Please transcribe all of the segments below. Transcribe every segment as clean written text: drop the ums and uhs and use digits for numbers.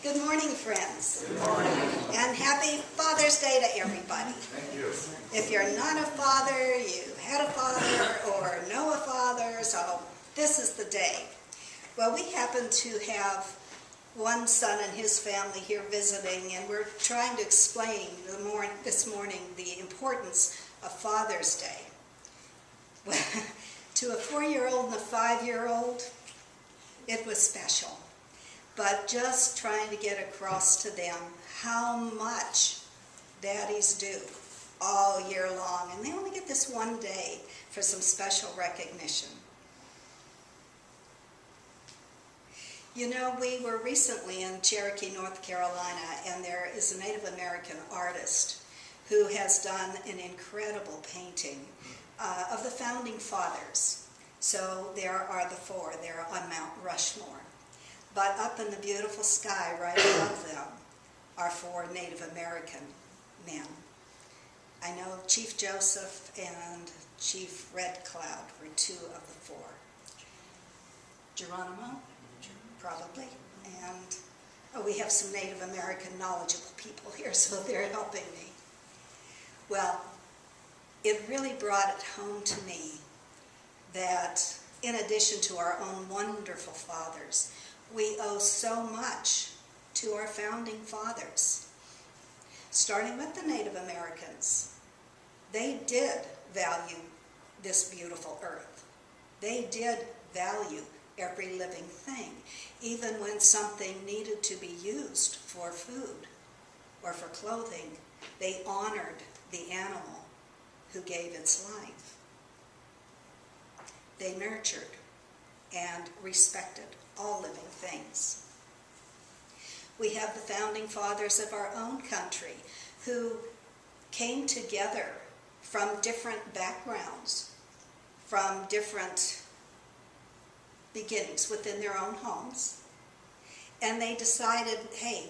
Good morning, friends. Good morning. And happy Father's Day to everybody. Thank you. If you're not a father, you had a father or know a father, so this is the day. Well, we happen to have one son and his family here visiting, and we're trying to explain this morning the importance of Father's Day. Well, to a 4-year-old and a 5-year-old, it was special. But just trying to get across to them how much daddies do all year long. And they only get this one day for some special recognition. You know, we were recently in Cherokee, North Carolina, and there is a Native American artist who has done an incredible painting of the Founding Fathers. So there are the four. They're on Mount Rushmore. But up in the beautiful sky right above them are 4 Native American men. I know Chief Joseph and Chief Red Cloud were 2 of the 4. Geronimo, probably. And we have some Native American knowledgeable people here, so they're helping me. Well, it really brought it home to me that in addition to our own wonderful fathers, we owe so much to our founding fathers. Starting with the Native Americans, they did value this beautiful earth. They did value every living thing, even when something needed to be used for food or for clothing. They honored the animal who gave its life. They nurtured and respected all living things. We have the founding fathers of our own country who came together from different backgrounds, from different beginnings within their own homes, and they decided, hey,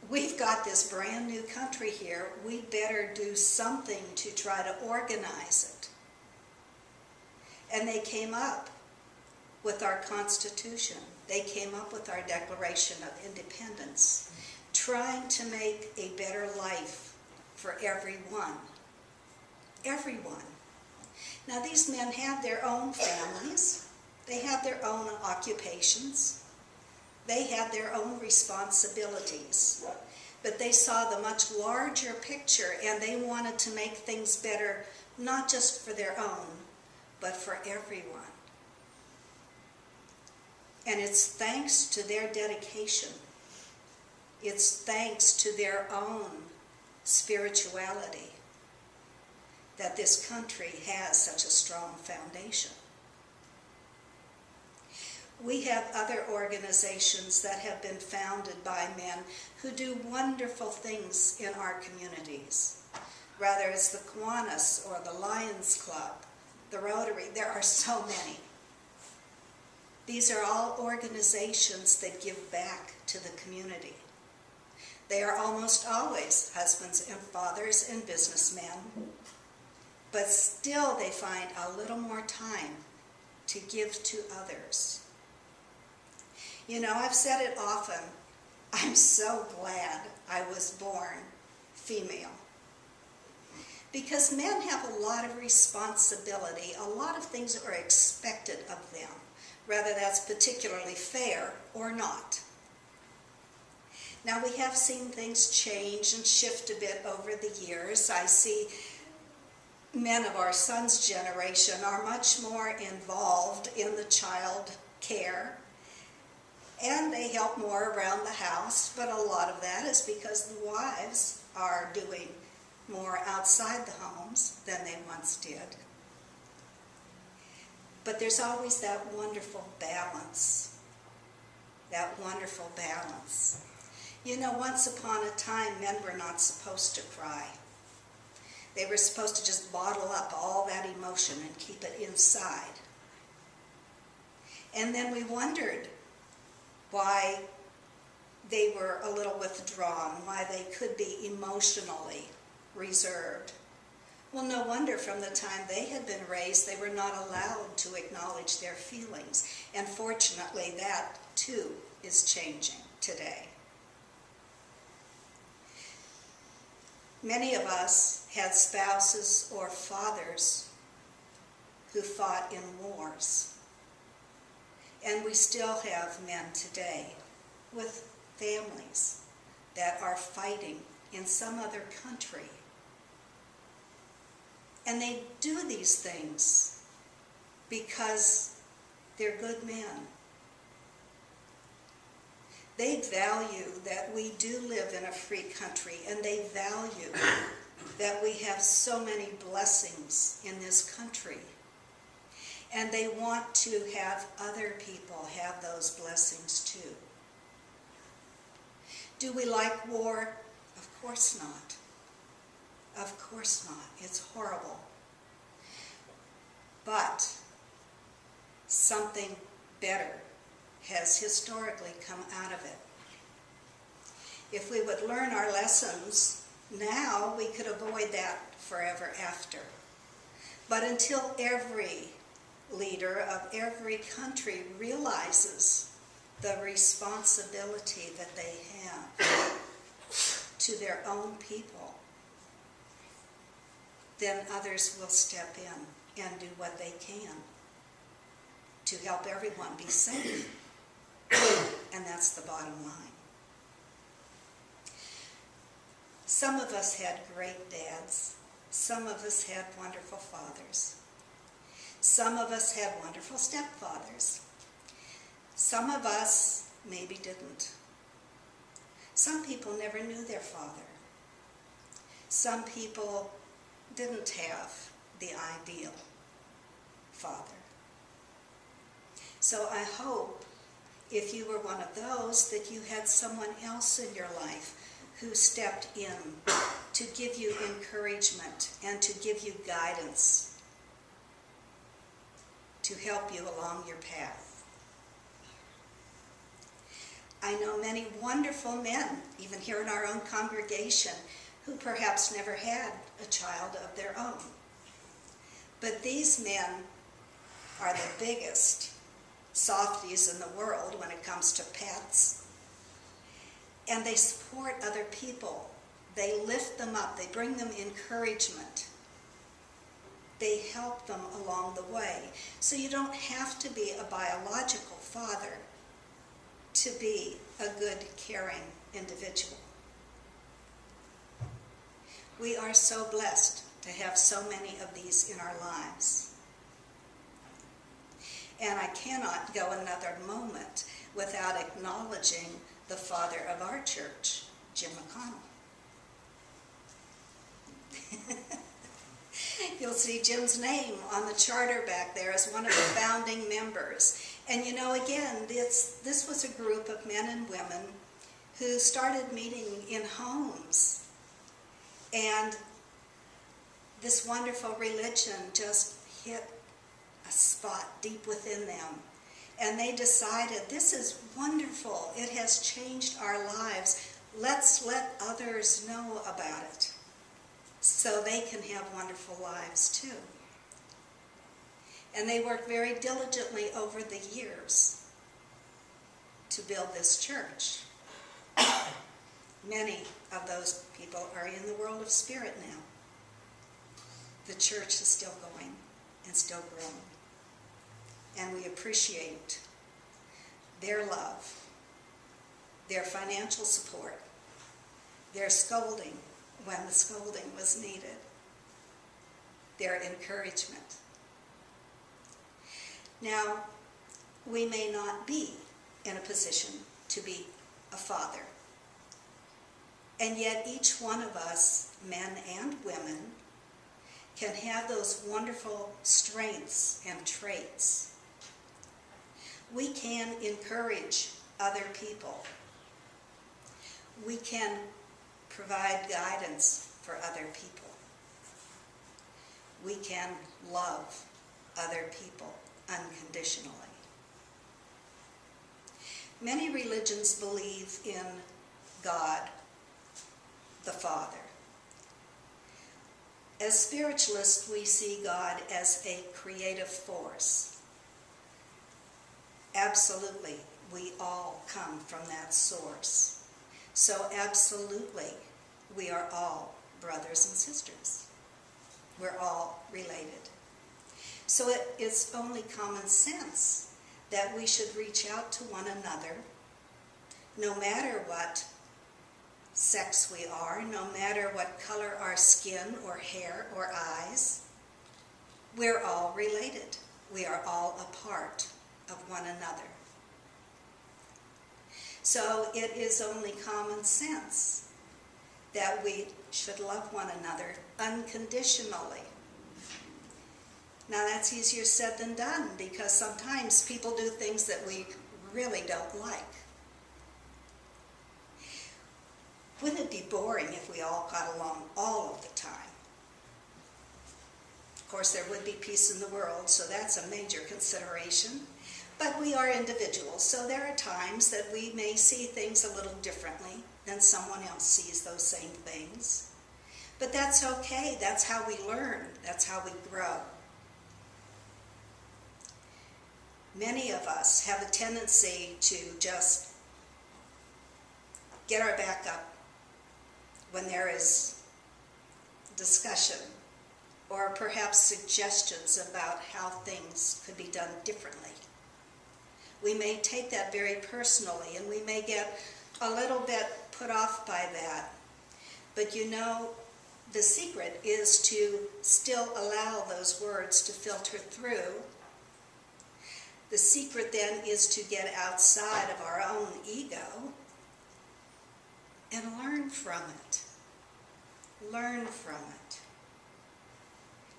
we've got this brand new country here, we better do something to try to organize it. And they came up with our Constitution. They came up with our Declaration of Independence, trying to make a better life for everyone. Everyone. Now, these men had their own families. They had their own occupations. They had their own responsibilities. But they saw the much larger picture, and they wanted to make things better, not just for their own, but for everyone. And it's thanks to their dedication. It's thanks to their own spirituality that this country has such a strong foundation. We have other organizations that have been founded by men who do wonderful things in our communities. Whether it's the Kiwanis or the Lions Club, the Rotary, there are so many. These are all organizations that give back to the community. They are almost always husbands and fathers and businessmen, but still they find a little more time to give to others. You know, I've said it often, I'm so glad I was born female. Because men have a lot of responsibility, a lot of things are expected of them, whether that's particularly fair or not. Now, we have seen things change and shift a bit over the years. I see men of our son's generation are much more involved in the child care, and they help more around the house, but a lot of that is because the wives are doing more outside the homes than they once did. But there's always that wonderful balance. That wonderful balance. You know, once upon a time, men were not supposed to cry. They were supposed to just bottle up all that emotion and keep it inside. And then we wondered why they were a little withdrawn, why they could be emotionally reserved. Well, no wonder from the time they had been raised, they were not allowed to acknowledge their feelings. And fortunately, that too is changing today. Many of us had spouses or fathers who fought in wars. And we still have men today with families that are fighting in some other country. And they do these things because they're good men. They value that we do live in a free country, and they value that we have so many blessings in this country. And they want to have other people have those blessings too. Do we like war? Of course not. Of course not. It's horrible. But something better has historically come out of it. If we would learn our lessons now, we could avoid that forever after. But until every leader of every country realizes the responsibility that they have to their own people, then others will step in and do what they can to help everyone be safe. And that's the bottom line. Some of us had great dads. Some of us had wonderful fathers. Some of us had wonderful stepfathers. Some of us maybe didn't. Some people never knew their father. Some people didn't have the ideal father. So I hope if you were one of those that you had someone else in your life who stepped in to give you encouragement and to give you guidance, to help you along your path. I know many wonderful men, even here in our own congregation, who perhaps never had a child of their own. But these men are the biggest softies in the world when it comes to pets. And they support other people. They lift them up. They bring them encouragement. They help them along the way. So you don't have to be a biological father to be a good, caring individual. We are so blessed to have so many of these in our lives. And I cannot go another moment without acknowledging the father of our church, Jim McConnell. You'll see Jim's name on the charter back there as one of the founding members. And you know, again, this was a group of men and women who started meeting in homes. And this wonderful religion just hit a spot deep within them. And they decided, this is wonderful. It has changed our lives. Let's let others know about it so they can have wonderful lives too. And they worked very diligently over the years to build this church. Many of those people are in the world of spirit now. The church is still going and still growing. And we appreciate their love, their financial support, their scolding when the scolding was needed, their encouragement. Now, we may not be in a position to be a father, and yet each one of us, men and women, can have those wonderful strengths and traits. We can encourage other people. We can provide guidance for other people. We can love other people unconditionally. Many religions believe in God, the Father. As spiritualists, we see God as a creative force. Absolutely, we all come from that source. So absolutely, we are all brothers and sisters. We're all related. So it is only common sense that we should reach out to one another, no matter what sex we are, no matter what color our skin or hair or eyes. We're all related. We are all a part of one another. So it is only common sense that we should love one another unconditionally. Now that's easier said than done, because sometimes people do things that we really don't like. Wouldn't it be boring if we all got along all of the time? Of course, there would be peace in the world, so that's a major consideration. But we are individuals, so there are times that we may see things a little differently than someone else sees those same things. But that's okay. That's how we learn. That's how we grow. Many of us have a tendency to just get our back up when there is discussion or perhaps suggestions about how things could be done differently. We may take that very personally, and we may get a little bit put off by that. But you know, the secret is to still allow those words to filter through. The secret then is to get outside of our own ego and learn from it. Learn from it.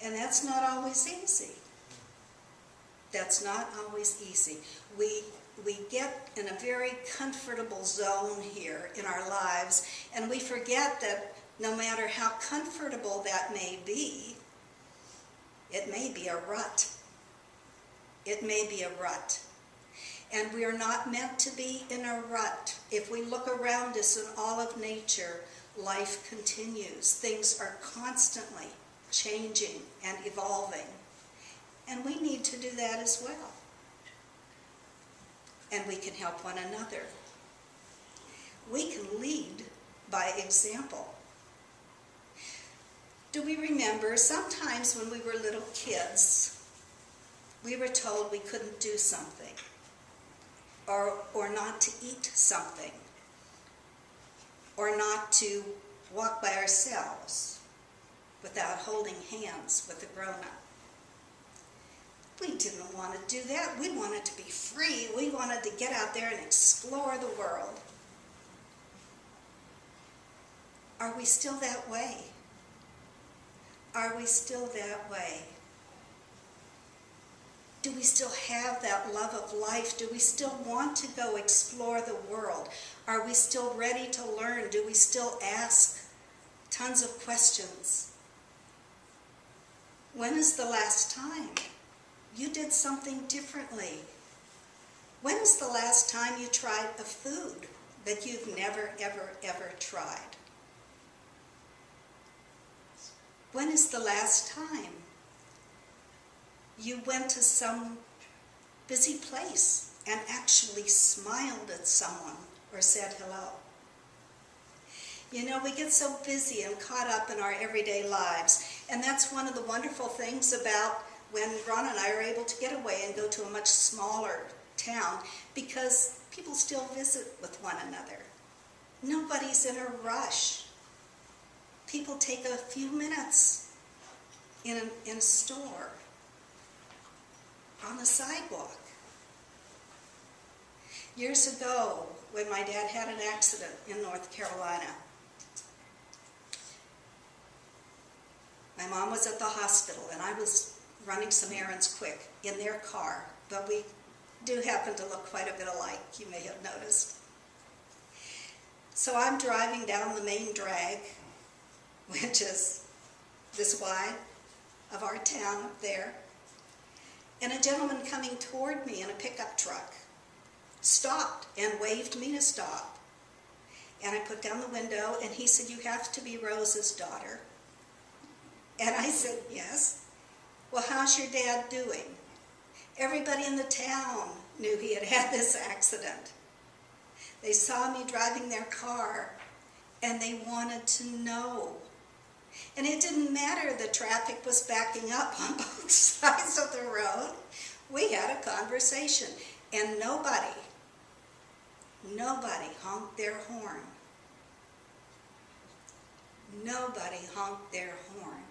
And that's not always easy. That's not always easy. We get in a very comfortable zone here in our lives, and we forget that no matter how comfortable that may be, it may be a rut. It may be a rut. And we are not meant to be in a rut. If we look around us in all of nature, life continues. Things are constantly changing and evolving. And we need to do that as well. And we can help one another. We can lead by example. Do we remember sometimes when we were little kids, we were told we couldn't do something or not to eat something or not to walk by ourselves without holding hands with a grown-up? We didn't want to do that. We wanted to be free. We wanted to get out there and explore the world. Are we still that way? Are we still that way? Do we still have that love of life? Do we still want to go explore the world? Are we still ready to learn? Do we still ask tons of questions? When is the last time you did something differently? When is the last time you tried a food that you've never, ever, ever tried? When is the last time you went to some busy place and actually smiled at someone or said hello? You know, we get so busy and caught up in our everyday lives, and that's one of the wonderful things about when Ron and I are able to get away and go to a much smaller town, because people still visit with one another. Nobody's in a rush. People take a few minutes in a store, on the sidewalk. Years ago, when my dad had an accident in North Carolina, my mom was at the hospital and I was running some errands quick in their car, but we do happen to look quite a bit alike, you may have noticed. So I'm driving down the main drag, which is this wide of our town up there, and a gentleman coming toward me in a pickup truck stopped and waved me to stop. And I put down the window and he said, "You have to be Rose's daughter." And I said, "Yes." "Well, how's your dad doing?" Everybody in the town knew he had had this accident. They saw me driving their car and they wanted to know And it didn't matter the traffic was backing up on both sides of the road. We had a conversation, and nobody honked their horn. Nobody honked their horn.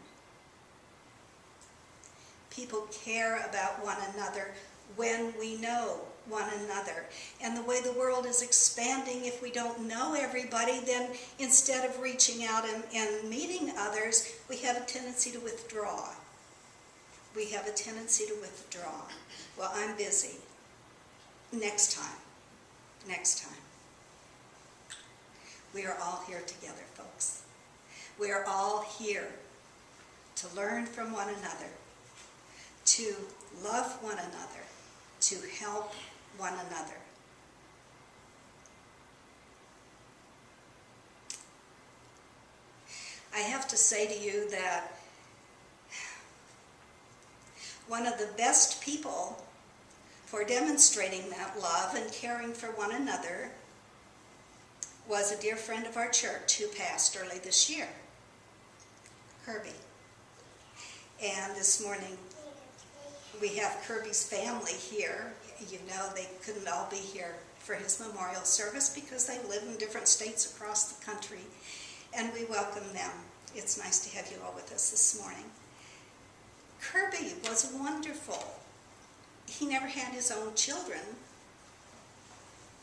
People care about one another when we know one another. And the way the world is expanding, if we don't know everybody, then instead of reaching out and meeting others, we have a tendency to withdraw. We have a tendency to withdraw. Well, I'm busy. Next time. Next time. We are all here together, folks. We are all here to learn from one another, to love one another, to help one another. I have to say to you that one of the best people for demonstrating that love and caring for one another was a dear friend of our church who passed early this year, Kirby. And this morning we have Kirby's family here. You know, they couldn't all be here for his memorial service because they live in different states across the country. And we welcome them. It's nice to have you all with us this morning. Kirby was wonderful. He never had his own children,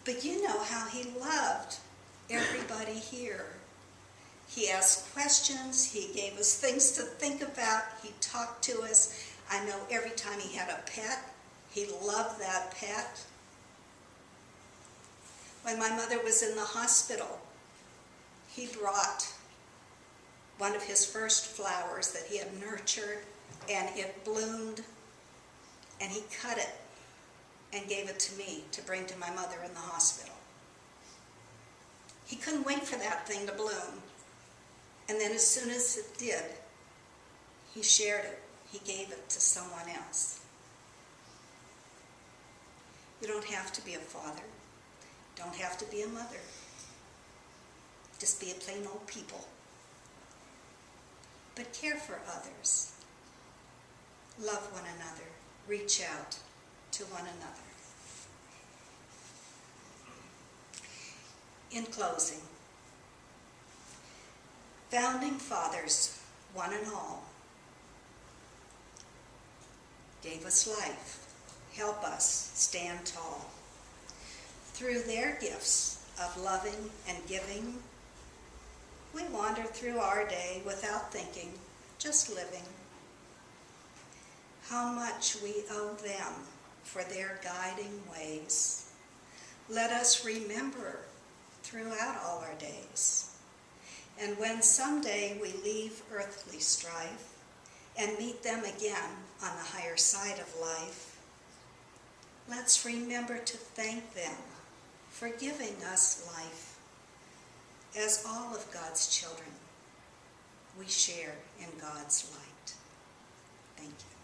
but you know how he loved everybody here. He asked questions, he gave us things to think about, he talked to us. I know every time he had a pet, he loved that pet. When my mother was in the hospital, he brought one of his first flowers that he had nurtured, and it bloomed, and he cut it and gave it to me to bring to my mother in the hospital. He couldn't wait for that thing to bloom. And then as soon as it did, he shared it. He gave it to someone else. You don't have to be a father. Don't have to be a mother. Just be a plain old people. But care for others. Love one another. Reach out to one another. In closing, founding fathers, one and all, gave us life, help us stand tall. Through their gifts of loving and giving, we wander through our day without thinking, just living. How much we owe them for their guiding ways. Let us remember throughout all our days. And when someday we leave earthly strife and meet them again on the higher side of life, let's remember to thank them for giving us life. As all of God's children, we share in God's light. Thank you.